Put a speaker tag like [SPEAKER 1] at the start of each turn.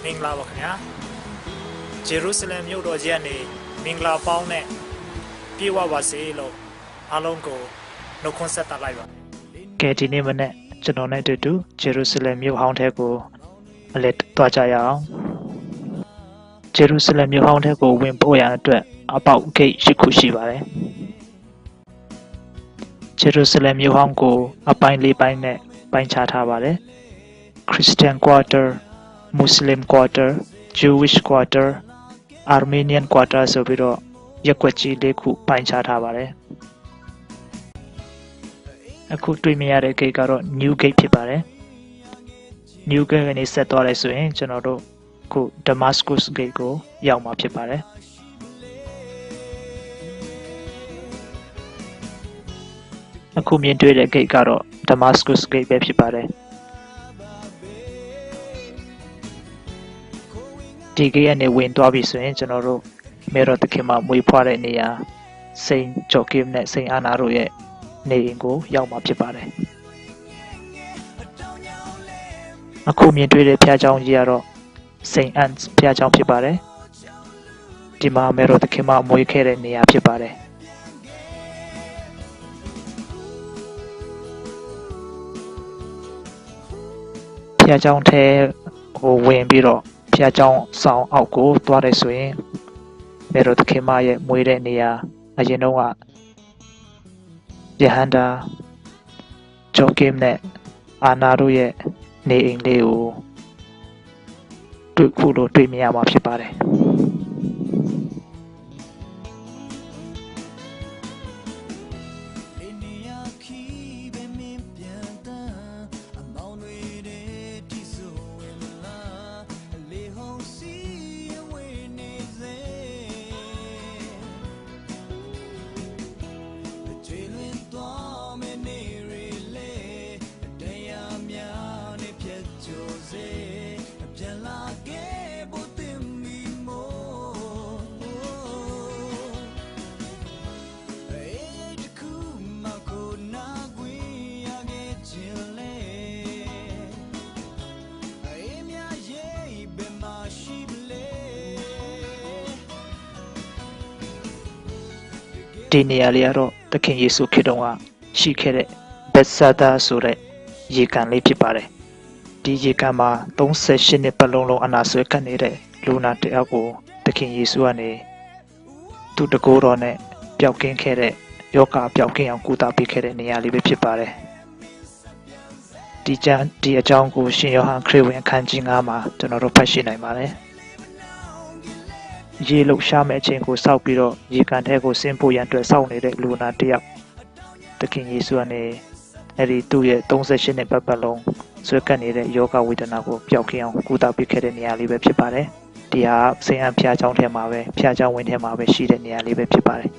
[SPEAKER 1] မင်္ဂလာပါခင်ဗျာဂျေရုဆလင်မြို့တော်ကြီးကနေမင်္ဂလာပေါင်းနဲ့ပြေဝပါစေလို့အားလုံးကိုနှုတ်ခွန်းဆက်သလိုက်ပါကဲဒီနေ့မနေ့ကျွန်တော်နဲ့အတူဂျေရုဆလင်မြို့ဟောင်းထဲကိုအလဲတွားကြရအောင်ဂျေရုဆလင်မြို့ဟောင်းထဲကိုဝင်ဖို့ရအတွက်အပေါက်ဂိတ်ရှိခုရှိပါတယ်ဂျေရုဆလင်မြို့ဟောင်းကိုအပိုင်း၄ပိုင်းနဲ့ပိုင်းခြားထားပါတယ် Christian Quarter Muslim Quarter Jewish Quarter Armenian Quarter ဆိုပြီးတော့ရက်ွက်ကြီး၄ခုပိုင်းခြားထားပါတယ်အခုတွေ့မြင်ရတဲ့ gate ကတော့ New Gate ဖြစ်ပါတယ် New Gate ကနေဆက်သွားလိုက်ဆိုရင်ကျွန်တော်တို့အခု Damascus Gate ကိုရောက်မှာဖြစ်ပါတယ်အခုမြင်တွေ့တဲ့ gate ကတော့ Damascus Gate ပဲဖြစ်ပါတယ်ဒီ gate ကနေဝင်သွားပြီဆိုရင်ကျွန်တော်တို့မေတော်သခင်မှာမွေးဖွားတဲ့နေရာစိန်ဂျော်ကင်နဲ့စိန်အာနာတို့ရဲ့နေအိမ်ကိုရောက်မှာဖြစ်ပါတယ်အခုမြင်တွေ့တဲ့ဘုရားကျောင်းကြီးကတော့စိန်အန်ဘုရားကျောင်းဖြစ်ပါတယ်ဒီမှာမေတော်သခင်မှာမွေးခဲ့တဲ့နေရာဖြစ်ပါတယ်ဘုရားကျောင်းထဲကိုဝင်ပြီးတော့ဘုရားကျောင်းဆောင်အောက်ကိုသွားတယ်ဆိုရင်မေတော်သခင်မရဲ့မွေးတဲ့နေရာအရင်တော့ကယဟန္တာဂျောကင်နဲ့အာနာတို့ရဲ့နေအိမ်လေးကိုတွေ့မြင်ရမှာဖြစ်ပါတယ်ဒီနေရာလေးကတော့သခင်ယေရှုခရစ်တော်ကရှိခဲ့တဲ့ဘက်ဆာဒါဆိုတဲ့ရေကန်လေးဖြစ်ပါတယ်ဒီရေကန်မှာ38နှစ်ပတ်လုံးအနာဆွဲကပ်နေတဲ့လူနာတယောက်ကိုသခင်ယေရှုကနေသူ့တကိုးတော်နဲ့ပျောက်ကင်းခဲ့တဲ့ယောဂပျောက်ကင်းအောင်ကုသပေးခဲ့တဲ့နေရာလေးပဲဖြစ်ပါတယ်ဒီအကြောင်းကိုရှင်ယောဟန်ခရစ်ဝင်အခန်းကြီး9မှာကျွန်တော်တို့ဖတ်ရှုနိုင်ပါတယ်ရေလှုပ်ရှားမဲ့အချိန်ကိုစောက်ပြီးတော့ရေကန်ထဲကိုဆင်းဖို့ရန်အတွက်စောင့်နေတဲ့လူနာတစ်ယောက်သခင်ယေရှုကနေအဲ့ဒီသူ့ရဲ့38နှစ်ပတ်လုံးဆွဲကပ်နေတဲ့ယောဂဝေဒနာကိုပျောက်ကင်းအောင်ကုသပေးခဲ့တဲ့နေရာလေးပဲဖြစ်ပါတယ်ဒီဟာစိန်အံဖျားချောင်းထဲမှာပဲဖျားချောင်းဝင်းထဲမှာပဲရှိတဲ့နေရာလေးပဲဖြစ်ပါတယ်